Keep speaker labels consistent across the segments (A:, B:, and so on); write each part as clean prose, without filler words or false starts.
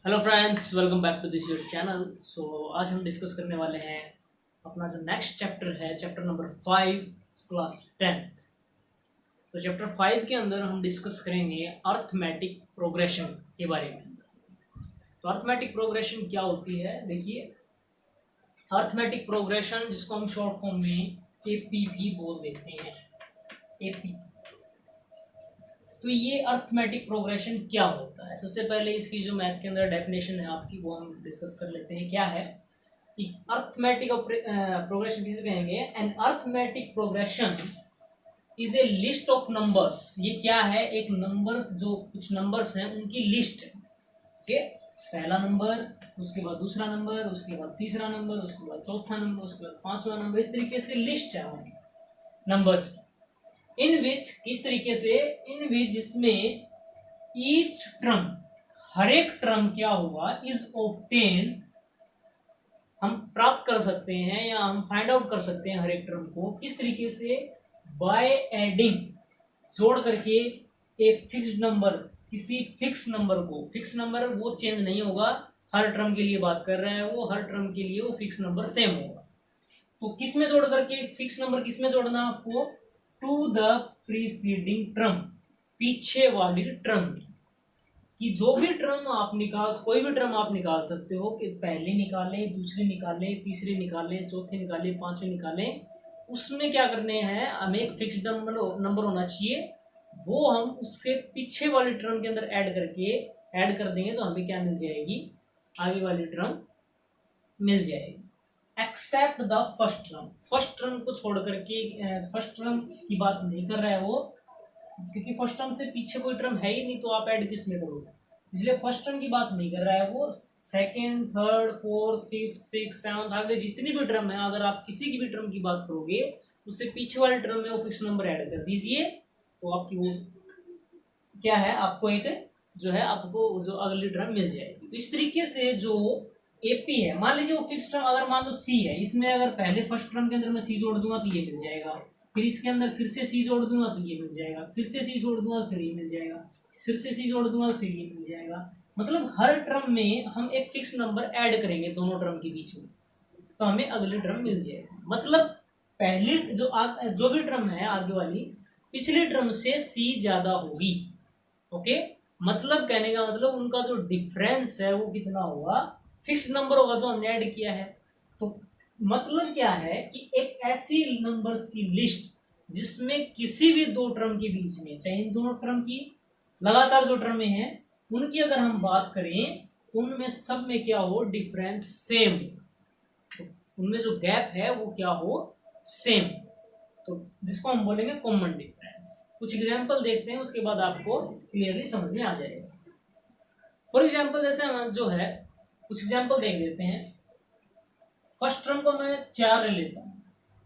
A: Hello friends, welcome back to this your channel. आज हम discuss करने वाले हैं अपना जो नेक्स्ट चैप्टर है, चैप्टर नंबर 5 क्लास 10th। तो चैप्टर 5 के अंदर हम डिस्कस करेंगे अर्थमेटिक प्रोग्रेशन के बारे में। तो अर्थमेटिक प्रोग्रेशन क्या होती है, देखिए अर्थमेटिक प्रोग्रेशन जिसको हम शॉर्ट फॉर्म में एपी भी बोल देते हैं, एपी। तो ये अर्थमेटिक प्रोग्रेशन क्या होता है? सबसे पहले इसकी जो मैथ के अंदर डेफिनेशन है आपकी, वो हम डिस्कस कर लेते हैं। क्या है अर्थमेटिक प्रोग्रेशन? किसे कहेंगे? An arithmetic progression is a list of numbers. ये क्या है? एक नंबर्स, जो कुछ नंबर्स हैं उनकी लिस्ट है। ओके, पहला नंबर, उसके बाद दूसरा नंबर, उसके बाद तीसरा नंबर, उसके बाद चौथा नंबर, उसके बाद पांचवा नंबर। इस तरीके से लिस्ट है हमारी नंबर्स की। इन विच, किस तरीके से? इन विच, जिसमें ईच टर्म, हर एक टर्म क्या हुआ, इज ऑब्टेन, हम प्राप्त कर सकते हैं या हम फाइंड आउट कर सकते हैं हर एक टर्म को। किस तरीके से? बाय एडिंग, जोड़ करके, ए फिक्स्ड नंबर, किसी फिक्स नंबर को। फिक्स नंबर वो चेंज नहीं होगा, हर टर्म के लिए बात कर रहे हैं वो, हर टर्म के लिए वो फिक्स नंबर सेम होगा। तो किस में जोड़ करके? फिक्स नंबर किस में जोड़ना आपको? टू द प्रीसीडिंग टर्म, पीछे वाली टर्म की। जो भी टर्म आप कोई भी टर्म आप निकाल सकते हो कि पहले निकाले, दूसरे निकाले, तीसरे निकाले, चौथे निकाले, पांचवे निकाले। उसमें क्या करने हैं, हमें एक फिक्स्ड नंबर होना चाहिए, वो हम उससे पीछे वाली टर्म के अंदर ऐड कर देंगे तो हमें क्या मिल जाएगी? आगे वाली टर्म मिल जाएगी। Except the first term, first term को छोड़ करके, फर्स्ट टर्म की बात नहीं कर रहा है वो, क्योंकि फर्स्ट टर्म से पीछे कोई टर्म है ही नहीं, तो आप ऐड किस में करोगे? इसलिए फर्स्ट टर्म की बात नहीं कर रहा है वो। Second, third, fourth, fifth, six, seventh, आगे जितनी भी टर्म है, अगर आप किसी की भी टर्म की बात करोगे, उससे पीछे वाले टर्म में वो फिक्स नंबर ऐड कर दीजिए, तो आपकी वो क्या है, आपको एक जो है, आपको जो अगली टर्म मिल जाएगी। तो इस तरीके से जो एपी है, मान लीजिए वो फिक्स टर्म, अगर मान लो सी है, इसमें अगर पहले फर्स्ट टर्म के अंदर मैं सी जोड़ दूंगा तो ये मिल जाएगा, फिर इसके अंदर फिर से सी जोड़ दूंगा तो ये मिल जाएगा, फिर से सी जोड़ दूंगा तो फिर ये मिल जाएगा, फिर से सी जोड़ दूंगा तो फिर ये मिल जाएगा। मतलब हर टर्म में हम एक फिक्स नंबर ऐड करेंगे दोनों टर्म के बीच में, तो हमें अगली टर्म मिल जाएगी। मतलब पहली जो भी टर्म है आगे वाली, पिछली टर्म से सी ज्यादा होगी। ओके, मतलब कहने का मतलब उनका जो डिफरेंस है वो कितना होगा? फिक्स नंबर होगा जो हमने ऐड किया है। तो मतलब क्या है कि एक ऐसी नंबर्स की लिस्ट जिसमें किसी भी दो टर्म के बीच में, चाहे इन दोनों टर्म की लगातार जो टर्में हैं उनकी अगर हम बात करें, उनमें सब में क्या हो? डिफरेंस सेम, उनमें जो गैप है वो क्या हो? सेम। तो जिसको हम बोलेंगे कॉमन डिफरेंस। कुछ एग्जांपल देखते हैं, उसके बाद आपको क्लियरली समझ में आ जाएगा। फॉर एग्जांपल जैसे हम जो है कुछ एग्जांपल देख लेते हैं। फर्स्ट टर्म को मैं 4 ले लेता हूँ,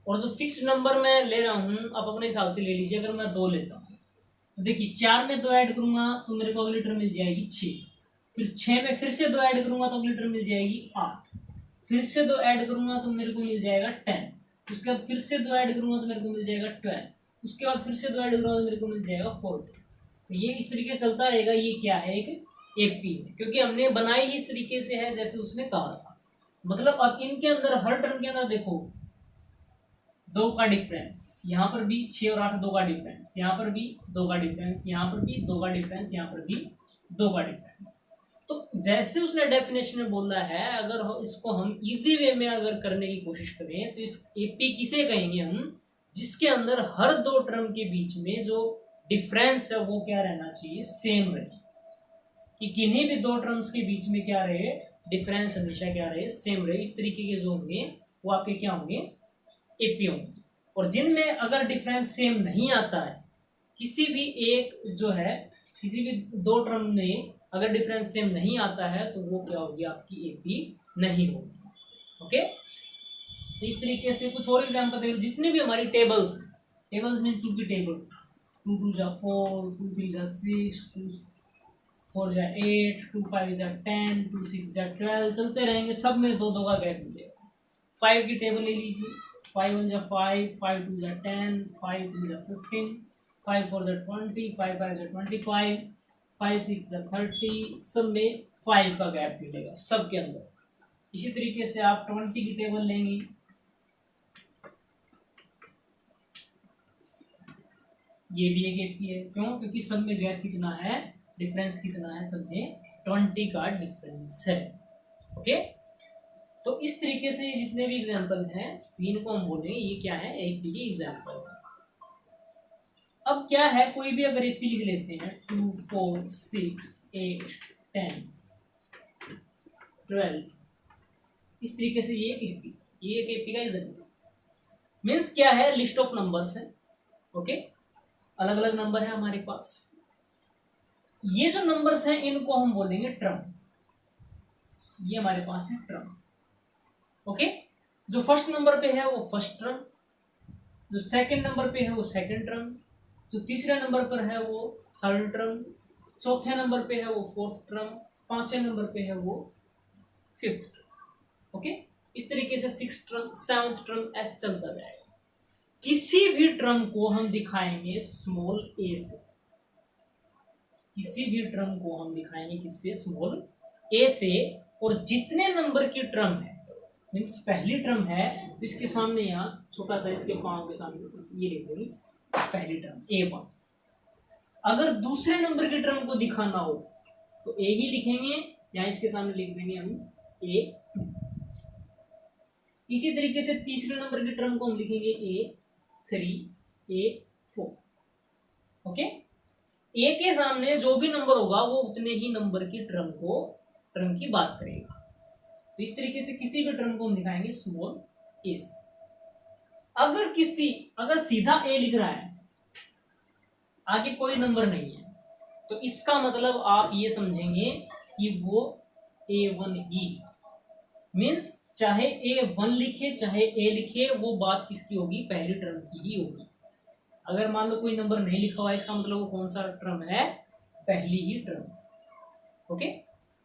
A: और जो फिक्स नंबर मैं ले रहा हूँ आप अपने हिसाब से ले लीजिए। अगर मैं 2 लेता हूँ तो देखिए 4 में 2 ऐड करूंगा तो मेरे को अगली टर्म मिल जाएगी 6, फिर 6 में फिर से 2 ऐड करूंगा तो अगली टर्म मिल जाएगी 8, फिर से 2 ऐड करूंगा तो मेरे को मिल जाएगा 10, उसके बाद फिर से 2 ऐड करूंगा तो मेरे को मिल जाएगा 12, उसके बाद फिर से 2 ऐड करूंगा तो मेरे को मिल जाएगा 40। तो ये इस तरीके से चलता रहेगा। ये क्या है? एक एपी है, क्योंकि हमने बनाई इस तरीके से है जैसे उसने कहा था। मतलब अब इनके अंदर हर टर्म के अंदर देखो 2 का डिफरेंस, यहाँ पर भी 6 और 8 2 का डिफरेंस, यहाँ पर भी 2 का डिफरेंस, यहाँ पर भी 2 का डिफरेंस, यहाँ पर भी 2 का डिफरेंस। तो जैसे उसने डेफिनेशन में बोला है, अगर इसको हम इजी वे में अगर करने की कोशिश करें तो इस एपी किसे कहेंगे हम? जिसके अंदर हर दो टर्म के बीच में जो डिफरेंस है वो क्या रहना चाहिए? सेम रहे। कि किन्हीं भी दो टर्म्स के बीच में क्या रहे? डिफरेंस हमेशा क्या रहे? सेम रहे। इस तरीके के जो होंगे वो आपके क्या होंगे? एपी होंगे। और जिनमें अगर डिफरेंस सेम नहीं आता है, किसी भी एक जो है, किसी भी दो टर्म में अगर डिफरेंस सेम नहीं आता है तो वो क्या होगी? आपकी एपी नहीं होगी। ओके, तो इस तरीके से कुछ और एग्जांपल देखो। जितनी भी हमारी टेबल्स मीन 2 की टेबल, 2 2 जा 4, 2 3 जा 6, 2 4 जा 8, 2 5 जा 10, 2 6 जा 12, चलते रहेंगे। सब में 2 2 का गैप मिलेगा। 5 की टेबल ले लीजिए, 5 1 जा 5, 5 2 जा 10, 5 3 जा 15, 5 4 जा 20, 5 5 जा 25, 5 6 जा 30, सब में 5 का गैप मिलेगा सबके अंदर। इसी तरीके से आप 20 की टेबल लेंगे, ये भी एक एपी है। क्यों? क्योंकि सब में गैप कितना है, डिफरेंस कितना है, सब में 20 का डिफरेंस है। ओके, तो इस तरीके से जितने भी एग्जांपल हैं इनको हम बोलेंगे ये क्या है, एपी के एग्जांपल। अब क्या है, कोई भी अगर एपी लिख लेते हैं 2 4 6 8 10 12, इस तरीके से ये एक एपी का एग्जांपल मीन्स क्या है, लिस्ट ऑफ नंबर्स है। ओके, अलग अलग नंबर है हमारे पास। ये जो नंबर्स हैं इनको हम बोलेंगे ट्रम। ये हमारे पास है ट्रम। ओके, जो फर्स्ट नंबर पे है वो फर्स्ट ट्रम, जो सेकंड नंबर पे है वो सेकंड ट्रम, जो तीसरे नंबर पर है वो थर्ड ट्रम, चौथे नंबर पे है वो फोर्थ ट्रम, पांचवें नंबर पे है वो फिफ्थ ट्रम। ओके, इस तरीके से सिक्स ट्रम, सेवंथ ट्रम ऐसे चलता जाएगा। किसी भी ट्रम को हम दिखाएंगे स्मॉल ए से, किसी भी ट्रम को हम दिखाएंगे किससे, स्मॉल ए से। और जितने नंबर की ट्रम है, मीन्स पहली ट्रम है तो इसके सामने यहाँ छोटा सा, इसके पांव के सामने ये लिख देंगे पहली ट्रम A1। अगर दूसरे नंबर की ट्रम को दिखाना हो तो ए ही लिखेंगे, या इसके सामने लिख देंगे हम A2। इसी तरीके से तीसरे नंबर की ट्रम को हम लिखेंगे A3 A4। ओके, ए के सामने जो भी नंबर होगा वो उतने ही नंबर की ट्रम की बात करेगा। तो इस तरीके से किसी भी ट्रम को हम दिखाएंगे स्मॉल ए से। अगर सीधा ए लिख रहा है, आगे कोई नंबर नहीं है, तो इसका मतलब आप ये समझेंगे कि वो A1 ही, मीन्स चाहे A1 लिखे चाहे A लिखे, वो बात किसकी होगी, पहली ट्रम की ही होगी। अगर मान लो कोई नंबर नहीं लिखा हुआ, इसका मतलब वो कौन सा ट्रम है, पहली ही ट्रम। ओके,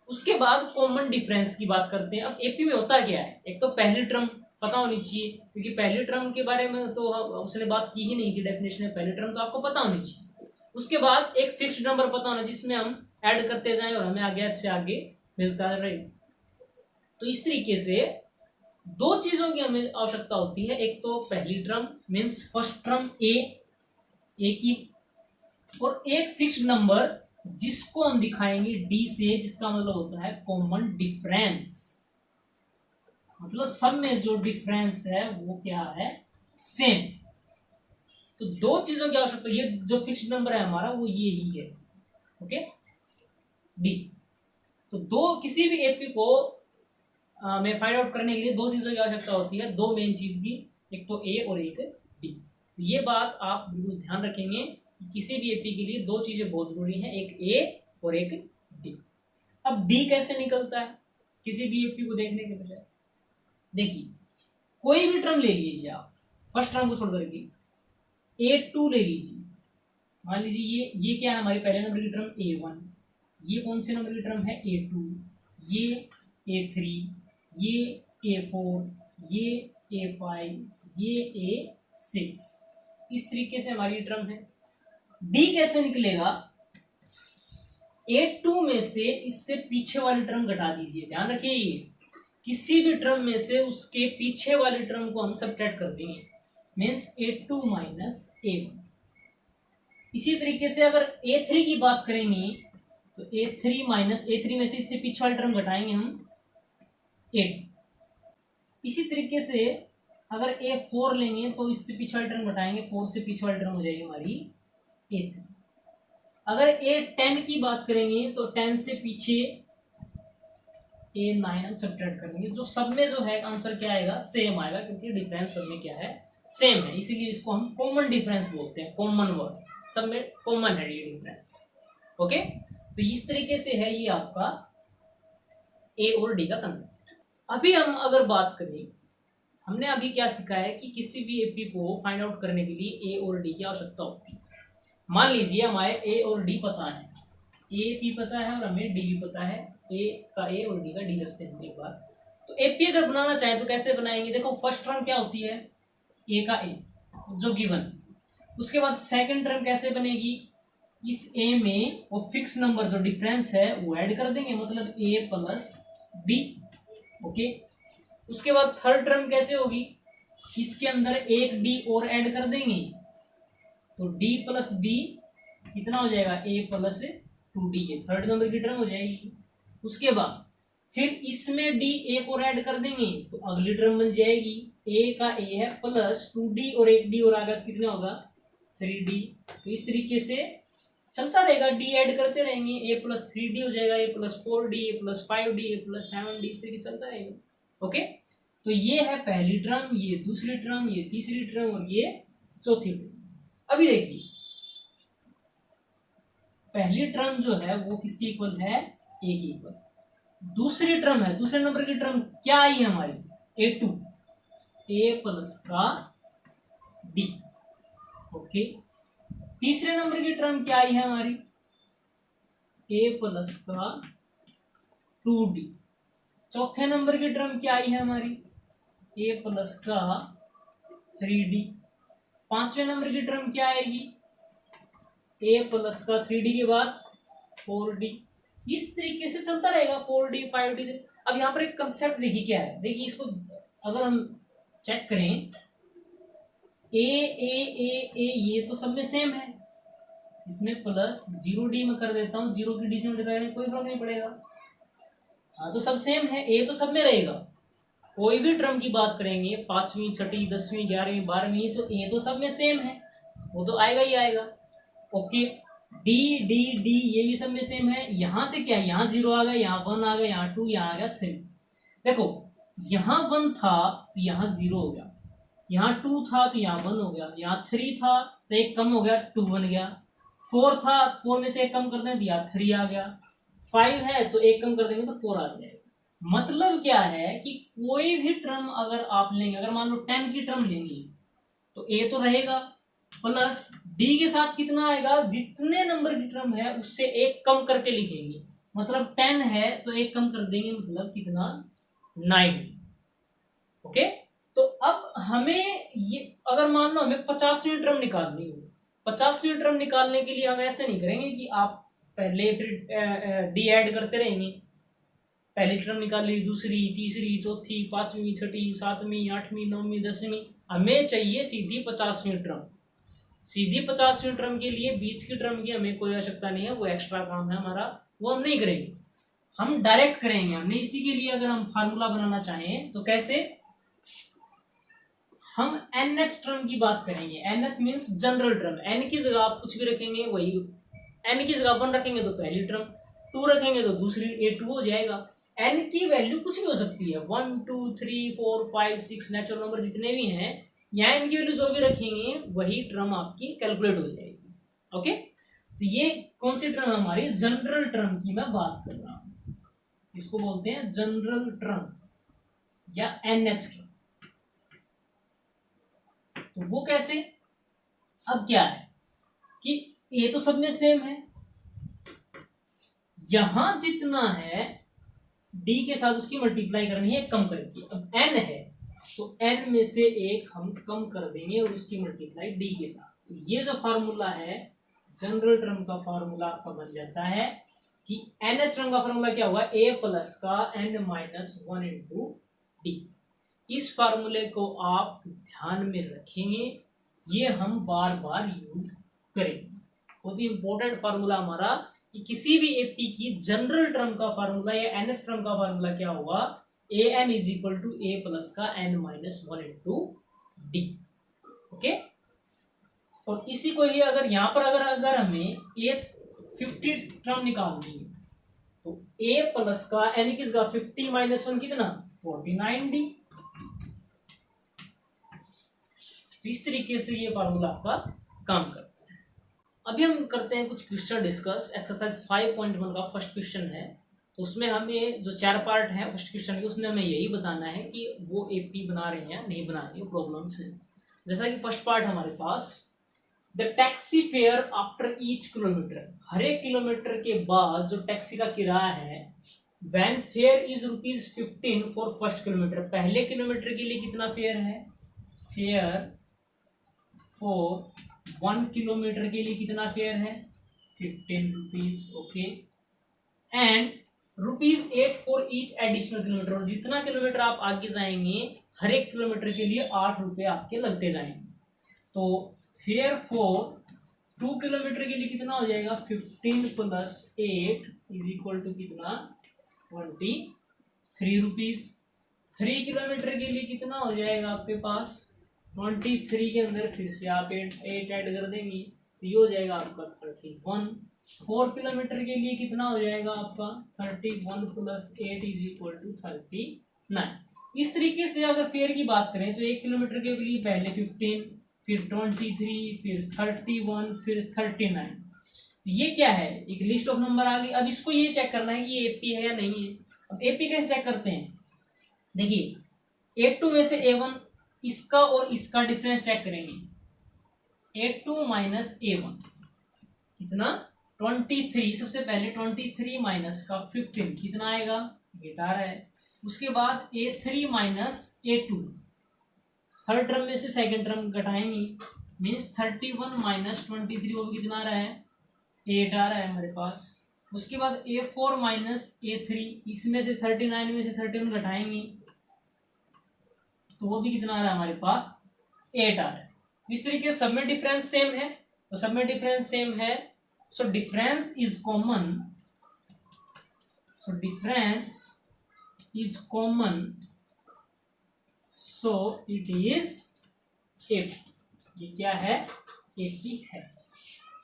A: उसके बाद कॉमन डिफरेंस की बात करते हैं। अब एपी में होता क्या है, एक तो पहली ट्रम पता होनी चाहिए, क्योंकि पहली ट्रम के बारे में तो उसने बात की ही नहीं थी डेफिनेशन में, पहली ट्रम तो आपको पता होनी चाहिए। उसके बाद एक फिक्स्ड नंबर पता होना जिसमें हम ऐड करते जाएं और हमें आगे से आगे मिलता रहे। तो इस तरीके से दो चीजों की हमें आवश्यकता होती है, एक तो पहली ट्रम मीन्स फर्स्ट ट्रम ए की, और एक फिक्स्ड नंबर जिसको हम दिखाएंगे डी से, जिसका मतलब होता है कॉमन डिफरेंस। मतलब सब में जो डिफरेंस है वो क्या है, सेम। तो दो चीजों की आवश्यकता, ये जो फिक्स्ड नंबर है हमारा वो ये ही है। Okay, D. तो दो किसी भी एपी को में फाइंड आउट करने के लिए दो चीजों की आवश्यकता होती है, दो मेन चीज की, एक तो ए और एक डी। तो ये बात आप बिल्कुल ध्यान रखेंगे, किसी भी एपी के लिए दो चीजें बहुत जरूरी हैं, एक ए और एक डी। अब डी कैसे निकलता है किसी भी एपी को देखने के बजाय, देखिए कोई भी टर्म ले लीजिए आप, फर्स्ट टर्म को छोड़ करके A2 ले लीजिए। मान लीजिए ये क्या है, हमारी पहले नंबर की टर्म A1, ये कौन से नंबर की टर्म है A2, ये A3, ये A4, ये A5, ये A6। इस तरीके से हमारी टर्म है। डी कैसे निकलेगा, A2 में से इससे पीछे वाली टर्म घटा दीजिए। ध्यान रखिए, किसी भी टर्म में से उसके पीछे वाली टर्म को हम सबट्रैक्ट कर देंगे, मीन्स A2 माइनस A1। इसी तरीके से अगर A3 की बात करेंगे तो A3 माइनस A3 में से इससे पीछे वाली टर्म घटाएंगे हम A2। इसी तरीके से अगर A4 लेंगे तो इससे पीछे वाली टर्म घटाएंगे, 4 से पीछे वाली टर्म हो जाएगी हमारी A3। अगर A10 की बात करेंगे तो 10 से पीछे A9 हम सबट्रैक्ट करेंगे, जो सब में जो है आंसर क्या आएगा, सेम आएगा, क्योंकि डिफरेंस सब में क्या है, सेम है। इसीलिए इसको हम कॉमन डिफरेंस बोलते हैं, कॉमन वर्ड, सब में कॉमन है ये डिफरेंस। ओके, तो इस तरीके से है ये आपका ए और डी का कंसेप्ट। अभी हम अगर बात करें, हमने अभी क्या सीखा है कि किसी भी एपी को फाइंड आउट करने के लिए ए और डी की आवश्यकता होती है। मान लीजिए हमारे ए और डी पता है, ए पी पता है और हमें डी भी पता है, ए का ए और डी का डी रखते हैं एक बार। तो एपी अगर बनाना चाहें तो कैसे बनाएंगे, देखो फर्स्ट टर्म क्या होती है, ए का ए जो गिवन, उसके बाद सेकंड टर्म कैसे बनेगी, इस ए में वो फिक्स नंबर जो डिफरेंस है वो ऐड कर देंगे, मतलब ए प्लस बी। ओके, उसके बाद थर्ड टर्म कैसे होगी, इसके अंदर एक डी और ऐड कर देंगे, तो डी प्लस बी कितना हो जाएगा, ए प्लस 2d, ये थर्ड नंबर की टर्म हो जाएगी। उसके बाद फिर इसमें डी एक और ऐड कर देंगे, तो अगली टर्म बन जाएगी, ए का ए है प्लस 2d और एक डी और आ गया तो कितना होगा 3d। तो इस तरीके से चलता रहेगा, डी ऐड करते रहेंगे, ए प्लस 3d हो जाएगा, ए प्लस 4d, ए प्लस 5d, ए प्लस 7d, इस तरीके से चलता रहेगा। ओके, तो ये है पहली टर्म, ये दूसरी टर्म, ये तीसरी टर्म और ये चौथी टर्म। अभी देखिए पहली टर्म जो है वो किसके इक्वल है, ए के इक्वल। दूसरी टर्म है, दूसरे नंबर की टर्म क्या आई है हमारी, a2, ए प्लस का b। ओके, तीसरे नंबर की टर्म क्या आई है हमारी, a प्लस का 2d। चौथे नंबर की टर्म क्या आई है हमारी, a प्लस का 3d। पांचवें नंबर की टर्म क्या आएगी, a प्लस का 3d के बाद 4d। इस तरीके से चलता रहेगा 4d 5d। अब यहाँ पर एक कंसेप्ट देखिए क्या है, देखिए इसको अगर हम चेक करें, ए ये तो सब में सेम है, इसमें प्लस 0d में कर देता हूँ, 0 की डी से मल्टीप्लाई कोई फर्क नहीं पड़ेगा। हाँ तो सब सेम है, ए तो सब में रहेगा। कोई भी टर्म की बात करेंगे, 5वीं 6वीं 10वीं 11वीं 12वीं, तो ए तो सब में सेम है, वो तो आएगा ही आएगा। ओके, डी डी डी ये भी सब में सेम है। यहां से क्या है, यहाँ 0 आ गया, यहाँ 1 आ गया, यहाँ 2, यहाँ आ गया 3। देखो यहाँ 1 था तो यहाँ 0 हो गया, यहाँ 2 था तो यहाँ 1 हो गया, यहाँ 3 था तो एक कम हो गया 2 बन गया, 4 था 4 में से एक कम कर दें तो यहाँ 3 आ गया, 5 है तो एक कम कर देंगे तो 4 आ जाएगा। मतलब क्या है कि कोई भी टर्म अगर आप लेंगे, अगर मान लो 10 की टर्म लेंगे तो ए तो रहेगा, प्लस डी के साथ कितना आएगा, जितने नंबर की टर्म है उससे एक कम करके लिखेंगे, मतलब 10 है तो एक कम कर देंगे, मतलब कितना 9। ओके, तो अब हमें ये अगर मान लो हमें 50वीं टर्म निकालनी हो, 50वीं टर्म निकालने के लिए हम ऐसे नहीं करेंगे कि आप पहले फिर डी ऐड करते रहेंगे, पहली टर्म निकाल ली, दूसरी तीसरी चौथी 5वीं 6वीं 7वीं 8वीं 9वीं 10वीं, हमें चाहिए सीधी 50वीं टर्म। सीधी 50वीं टर्म के लिए बीच की टर्म की हमें कोई आवश्यकता नहीं है, वो एक्स्ट्रा काम है हमारा, वो हम नहीं करेंगे, हम डायरेक्ट करेंगे। हमने इसी के लिए अगर हम फार्मूला बनाना चाहें तो कैसे, हम nth टर्म की बात करेंगे। nth means general term, n की जगह आप कुछ भी रखेंगे वही, n की जगह 1 रखेंगे तो पहली टर्म, 2 रखेंगे तो दूसरी, a2 हो जाएगा। n की वैल्यू कुछ भी हो सकती है, 1 2 3 4 5 6 नेचुरल नंबर जितने भी हैं, यहाँ n की वैल्यू जो भी रखेंगे वही टर्म आपकी कैलकुलेट हो जाएगी। ओके, तो ये कौन सी टर्म हमारी, जनरल टर्म की मैं बात कर रहा हूं, इसको बोलते हैं जनरल टर्म या nth टर्म। तो वो कैसे, अब क्या है कि ए तो सब में सेम है, यहां जितना है डी के साथ उसकी मल्टीप्लाई करनी है कम करके। अब n है तो n में से एक हम कम कर देंगे और उसकी मल्टीप्लाई डी के साथ। तो ये जो फार्मूला है जनरल टर्म का फार्मूला आपका बन जाता है कि nth टर्म का फार्मूला क्या होगा, a प्लस का n माइनस 1 इंटू डी। इस फार्मूले को आप ध्यान में रखेंगे, ये हम बार बार यूज करेंगे। बहुत ही इंपॉर्टेंट फार्मूला हमारा कि किसी भी एपी की जनरल टर्म का फार्मूला या nth टर्म का फार्मूला क्या होगा, a n is equal to a plus का n minus 1 into d. Okay, और इसी को ही अगर यहाँ पर अगर हमें ए 50 टर्म निकालनी है तो ए प्लस का n की जगह 50 माइनस 1 कितना 49d। इस तरीके से ये फार्मूला आपका काम करता है। अभी हम करते हैं कुछ क्वेश्चन डिस्कस। एक्सरसाइज 5.1 का फर्स्ट क्वेश्चन है, तो उसमें हमें जो 4 पार्ट है फर्स्ट क्वेश्चन के, उसमें हमें यही बताना है कि वो एपी बना रहे हैं या नहीं बना रहे, प्रॉब्लम्स हैं। जैसा कि फर्स्ट पार्ट हमारे पास, the taxi fare after each kilometre, हर एक किलोमीटर के बाद जो टैक्सी का किराया है, when fare is ₹15 for first kilometre, पहले किलोमीटर के लिए कितना फेयर है, फेयर फॉर 1 किलोमीटर के लिए कितना फेयर है 15 rupees, okay. And ₹8 for each additional kilometre, और जितना किलोमीटर आप आगे जाएंगे हर एक किलोमीटर के लिए 8 रुपए आपके लगते जाएंगे। तो फेयर फॉर 2 किलोमीटर के लिए कितना हो जाएगा, 15 + 8 इज इक्वल टू कितना, 23 रुपीज। 3 किलोमीटर के लिए कितना हो जाएगा आपके पास, 23 के अंदर फिर से आप 8 ऐड कर देंगे तो ये हो जाएगा आपका 31। 4 किलोमीटर के लिए कितना हो जाएगा आपका, 31 + 8 इज इक्वल टू 39। इस तरीके से अगर फेयर की बात करें तो 1 किलोमीटर के लिए पहले 15, फिर 23, फिर 31, फिर 39। तो ये क्या है, एक लिस्ट ऑफ नंबर आ गई। अब इसको ये चेक करना है कि ये एपी है या नहीं है। अब एपी कैसे चेक करते हैं, देखिए A2 में से A1, इसका और इसका डिफरेंस चेक करेंगे। A2 - A1 कितना, 23। सबसे पहले 23 माइनस का 15 कितना आएगा, 8 आ रहा है। उसके बाद A3 - A2, थर्ड टर्म में से सेकंड टर्म घटाएंगे, मीन्स 31 - 23 वो कितना आ रहा है, 8 आ रहा है हमारे पास। उसके बाद A4 - A3, इसमें से 39 में से 31 घटाएंगे तो वो भी कितना आ रहा है हमारे पास, 8 आ रहा है। इस तरीके से सब में डिफरेंस सेम है, तो सब में डिफरेंस सेम है, so difference is common, so difference is common, so it is AP. ये क्या है, एपी है।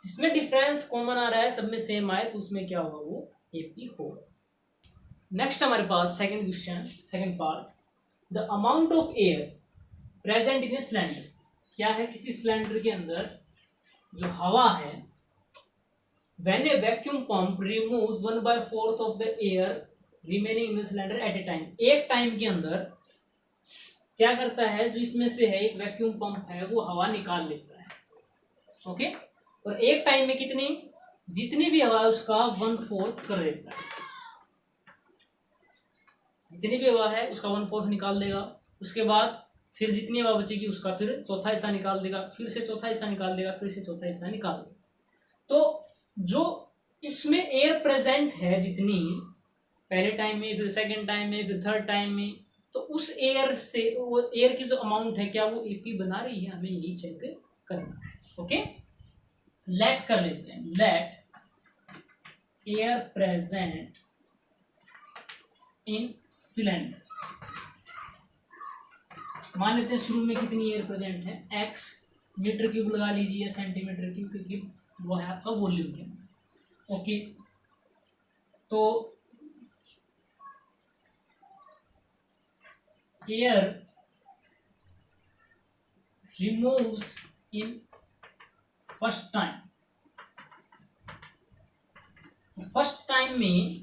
A: जिसमें डिफरेंस कॉमन आ रहा है, सब में सेम आए तो उसमें क्या होगा, वो एपी होगा। नेक्स्ट हमारे पास second question, second part, the amount of air present in a cylinder. क्या है, किसी सिलेंडर के अंदर जो हवा है, when a vacuum pump removes 1/4 of the air remaining in the cylinder at a time. एक टाइम के अंदर क्या करता है, जो इसमें से है एक वैक्यूम पंप है, वो हवा निकाल लेता है, ओके। और एक टाइम में कितनी, जितनी भी हवा है उसका 1/4 कर देता है, जितनी भी हवा है उसका 1/4 निकाल देगा। उसके बाद फिर जितनी हवा बचेगी उसका फिर चौथा हिस्सा निकाल देगा, फिर से चौथा हिस्सा निकाल देगा, फिर से चौथा हिस्सा निकाल देगा। तो जो उसमें एयर प्रेजेंट है, जितनी पहले टाइम में, फिर सेकंड टाइम में, फिर थर्ड टाइम में, तो उस एयर से, वो एयर की जो अमाउंट है, क्या वो एपी बना रही है, हमें यही चेक करना है, ओके। लेट कर लेते हैं, let air present in cylinder, मान लेते हैं शुरू में कितनी एयर प्रेजेंट है, x मीटर क्यूब लगा लीजिए, सेंटीमीटर क्यूब, क्योंकि वो है आपका वॉल्यूम के अंदर, ओके। तो air removes in first time, तो फर्स्ट टाइम में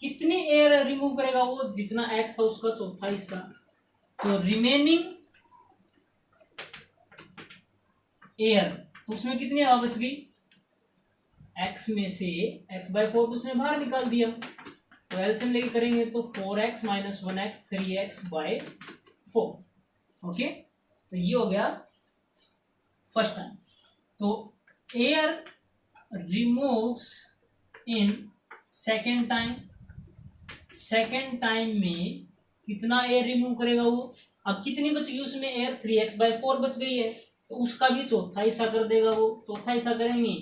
A: कितनी एयर रिमूव करेगा वो, जितना x था उसका चौथा हिस्सा। तो रिमेनिंग एयर, तो उसमें कितनी हवा बच गई, x में से x/4 तो उसने बाहर निकाल दिया, तो एलसीएम लेके करेंगे तो 4x - 1x 3x/4, ओके। तो ये हो गया फर्स्ट टाइम। तो air removes in second time, second time में कितना एयर रिमूव करेगा वो, अब कितनी बच गई उसमें एयर, 3x/4 बच गई है, तो उसका भी चौथा हिस्सा कर देगा वो। चौथा हिस्सा करेंगे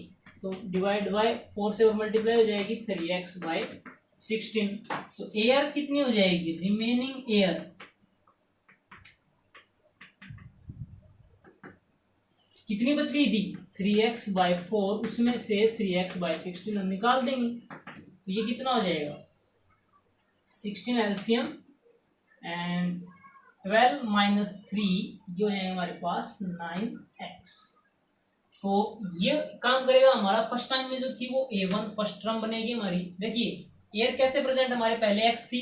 A: तो डिवाइड बाय 4 से और मल्टीप्लाई हो जाएगी, 3x/16। तो एयर कितनी हो जाएगी, रिमेनिंग एयर कितनी बच गई थी, 3x/4, उसमें से 3x/16 हम निकाल देंगे, तो ये कितना हो जाएगा, 16 एलसीएम एंड 12 - 3 जो है हमारे पास 9x। तो ये काम करेगा हमारा। फर्स्ट टाइम में जो थी वो A1 फर्स्ट टर्म बनेगी हमारी। देखिए एयर कैसे प्रेजेंट, हमारे पहले x थी,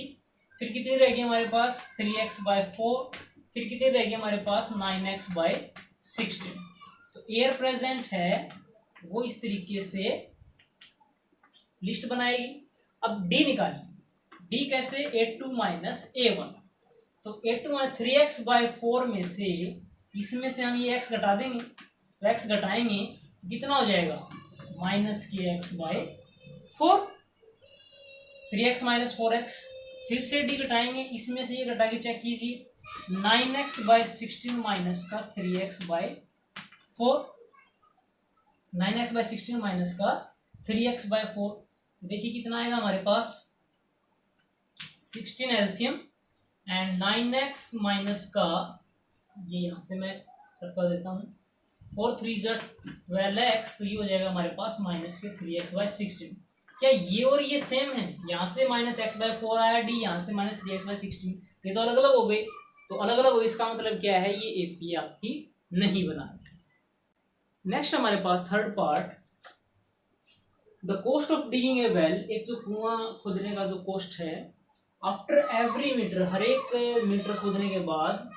A: फिर कितनी रहेगी हमारे पास 3x/4, फिर कितनी रहेगी हमारे पास 9x/16। तो एयर प्रेजेंट है वो इस तरीके से लिस्ट बनाएगी। अब डी निकालिए, डी कैसे, A2 - A1। तो A2 में 3x/4 में से, इसमें से हम ये x घटा देंगे, तो x घटाएंगे कितना हो जाएगा माइनस के x bye 4, 3x minus 4x। फिर से डी घटाएंगे, इसमें से ये घटा के चेक कीजिए, 9x बाय 16 माइनस का 3x bye 4, 9x bye 16 minus का 3x बाय 4। देखिए कितना आएगा हमारे पास, 16 एलसीएम एंड 9x माइनस का, ये यहाँ से मैं रख कर देता हूँ, 4 3 12x, तो ये हो जाएगा हमारे पास माइनस के 3x बाय 16। क्या ये और ये सेम है? यहाँ से माइनस एक्स बाय 4 आया डी, यहाँ से माइनस 3x बाय 16, ये तो अलग अलग हो गए। तो अलग अलग हो, इसका मतलब क्या है, ये एपी आपकी नहीं बना है। नेक्स्ट हमारे पास third part, the cost of digging a well. एक जो कुआं खोदने का जो कॉस्ट है, आफ्टर एवरी मीटर, हर एक मीटर खोदने के बाद,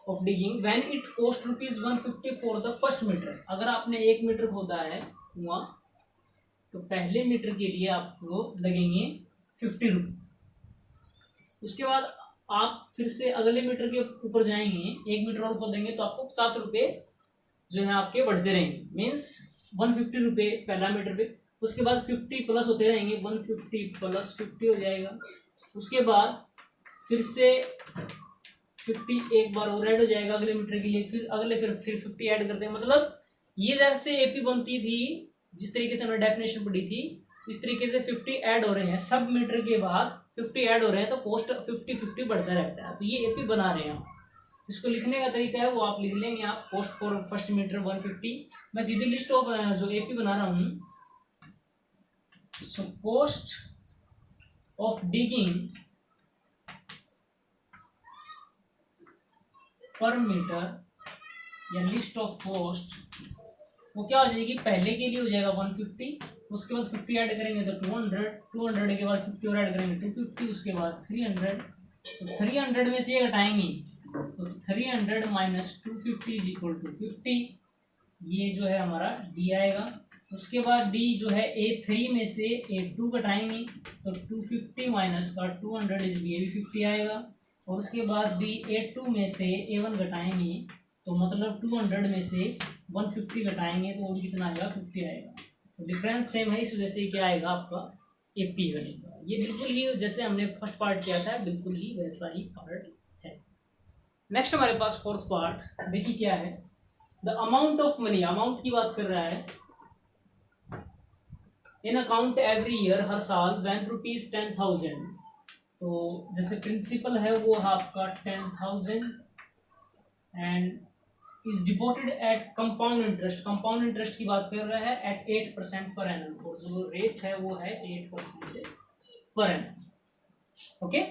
A: of digging when it cost ₹150 for the first metre. अगर आपने 1 मीटर खोदा है कुआं, तो पहले मीटर के लिए आपको लगेंगे 50 रुपये। उसके बाद आप फिर से अगले मीटर के ऊपर जाएंगे, 1 मीटर और खोदेंगे तो आपको 50 रुपये जो है आपके बढ़ते रहेंगे, मीन्स 150 रुपये पहला मीटर पे। उसके बाद 50 प्लस होते रहेंगे, 150 प्लस 50 हो जाएगा। उसके बाद फिर से 50 एक बार और ऐड हो जाएगा अगले मीटर के लिए, फिर अगले फिर 50 ऐड करते हैं। मतलब ये जैसे एपी बनती थी, जिस तरीके से हमने डेफिनेशन पढ़ी थी, इस तरीके से 50 ऐड हो रहे हैं, सब मीटर के बाद 50 ऐड हो रहे हैं, तो कॉस्ट 50 बढ़ता रहता है। तो ये एपी बना रहे हैं हम। इसको लिखने का तरीका है वो आप लिख लेंगे, आप कॉस्ट फॉर फर्स्ट मीटर 150। मैं सीधी लिस्ट ऑफ जो एपी बना रहा हूँ, so cost of digging per metre या लिस्ट ऑफ कॉस्ट, वो क्या हो जाएगी, पहले के लिए हो जाएगा 150, उसके बाद 50 ऐड करेंगे तो 200, 200 के बाद 50 और ऐड करेंगे 250, उसके बाद 300। तो 300 में से ये घटाएंगे, तो 300 माइनस 250 इज इक्वल टू 50। ये जो है हमारा डी आएगा। उसके बाद डी जो है A3 में से A2 घटाएंगे, तो 250 माइनस का 200 इज भी 50 आएगा। और उसके बाद डी A2 में से A1 घटाएंगे, तो मतलब 200 में से 150 घटाएंगे तो वो भी कितना आएगा, 50 आएगा। तो डिफरेंस सेम है, इस वजह से क्या आएगा आपका एपी बनेगा। ये बिल्कुल ही जैसे हमने फर्स्ट पार्ट किया था, बिल्कुल ही वैसा ही पार्ट है। नेक्स्ट हमारे पास फोर्थ पार्ट, देखिए क्या है, the amount of money. Amount की बात कर रहा है, इन अकाउंट एवरी ईयर, हर साल, व्हेन ₹10,000। तो जैसे प्रिंसिपल है वो आपका 10,000 and is deposited at compound interest. Compound interest की बात कर रहा है एट 8% पर एनम, और जो रेट है वो है 8% पर एनम। ओके,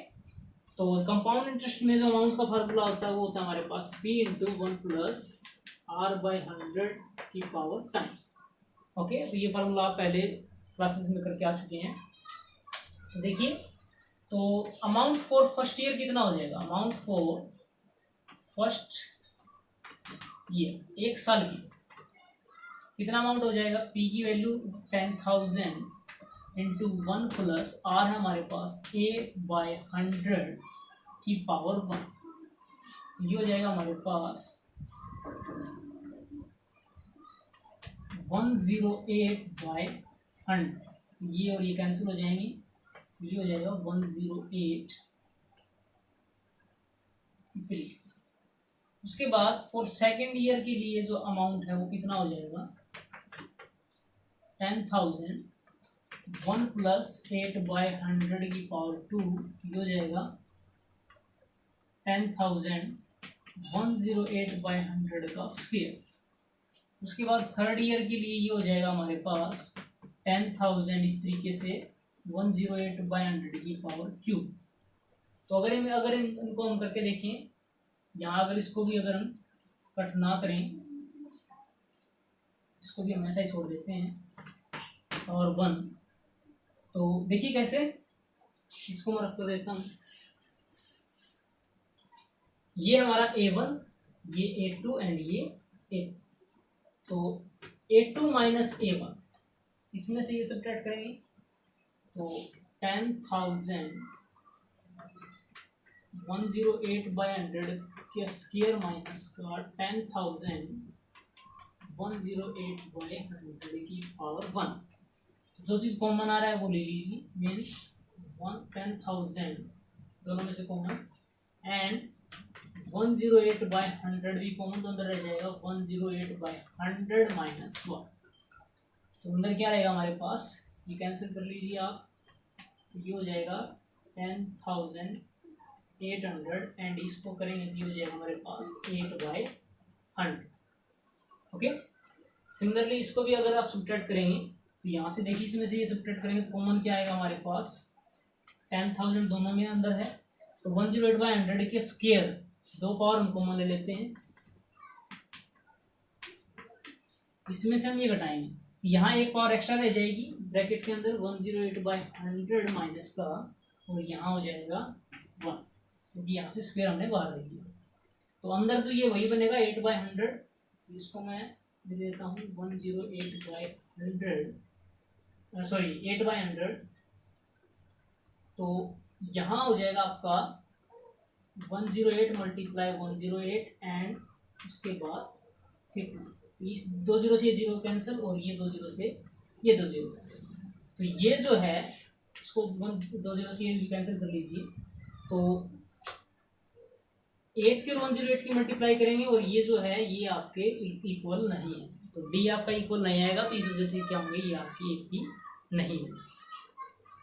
A: तो कंपाउंड इंटरेस्ट में जो अमाउंट का फार्मूला होता है वो होता है हमारे पास P × 1 प्लस R/100 की पावर टाइम्स। ओके, तो ये फार्मूला आप पहले क्लासेस में करके आ चुके हैं। तो देखिए, तो अमाउंट फॉर फर्स्ट ईयर कितना हो जाएगा, अमाउंट फॉर फर्स्ट ईयर, एक साल की कितना अमाउंट हो जाएगा, पी की वैल्यू 10,000 इंटू 1 प्लस आर है हमारे पास A/100 की पावर 1। ये हो जाएगा हमारे पास 108/100। ये और ये कैंसिल हो जाएंगे, ये हो जाएगा 108 इस तरीके से। उसके बाद फॉर सेकेंड ईयर के लिए जो अमाउंट है वो कितना हो जाएगा, 10,000 1 प्लस 8/100 की पावर 2, ये हो जाएगा 10,000 108/100 का स्क्वायर। उसके बाद थर्ड ईयर के लिए ये हो जाएगा हमारे पास 10,000 इस तरीके से 108/100 की पावर क्यूब। तो अगर इनको हम करके देखें, यहाँ अगर इसको भी अगर हम कट ना करें, इसको भी हम ऐसा ही छोड़ देते हैं और 1, तो देखिए कैसे, इसको मैं रख कर देता हूँ, ये हमारा A1, ये A2 एंड ये A3। तो A2 माइनस A1, इसमें से ये सब्ट्रैक्ट करेंगे तो 10,000 108/100 के स्क्वायर माइनस का 10,000 108/100 की पावर 1। जो चीज़ कॉमन आ रहा है वो ले लीजिए, मीन्स 10,000 दोनों में से कॉमन, एंड 108/100 भी कॉमन, तो अंदर रह जाएगा 108/100 माइनस 1। तो अंदर क्या रहेगा हमारे पास, ये कैंसिल कर लीजिए आप, ये हो जाएगा 10,800 एंड इसको करेंगे तो ये हो जाएगा हमारे पास 8/100। ओके, सिमिलरली इसको भी अगर आप सब्ट्रैक्ट करेंगे तो यहाँ से देखिए, इसमें से ये सब्ट्रैक्ट करेंगे तो कॉमन क्या आएगा हमारे पास, 10,000 दोनों में अंदर है, तो 108/100 के स्क्वायर, दो पावर हम कॉमन ले लेते हैं, इसमें से हम ये घटाएंगे, यहाँ एक पावर एक्स्ट्रा रह जाएगी ब्रैकेट के अंदर 108/100 माइनस का, और यहाँ हो जाएगा 1, क्योंकि यहाँ से स्क्वायर हमने बाहर रख दिया। तो अंदर तो ये वही बनेगा 8/100, इसको मैं दे देता हूँ 108/100, सॉरी 8/100, तो यहाँ हो जाएगा आपका 108 मल्टीप्लाई 108 एंड उसके बाद 50, इस 2 0 से ये 0 कैंसिल, और ये 2 0 से ये 2 0 कैंसिल, तो ये जो है इसको 2 0 से ये कैंसिल कर लीजिए, तो 8 के 108 की मल्टीप्लाई करेंगे, और ये जो है ये आपके इक्वल नहीं है, तो डी आपका इक्वल नहीं आएगा, तो इस वजह से क्या होंगे, ये आपकी एक भी नहीं है।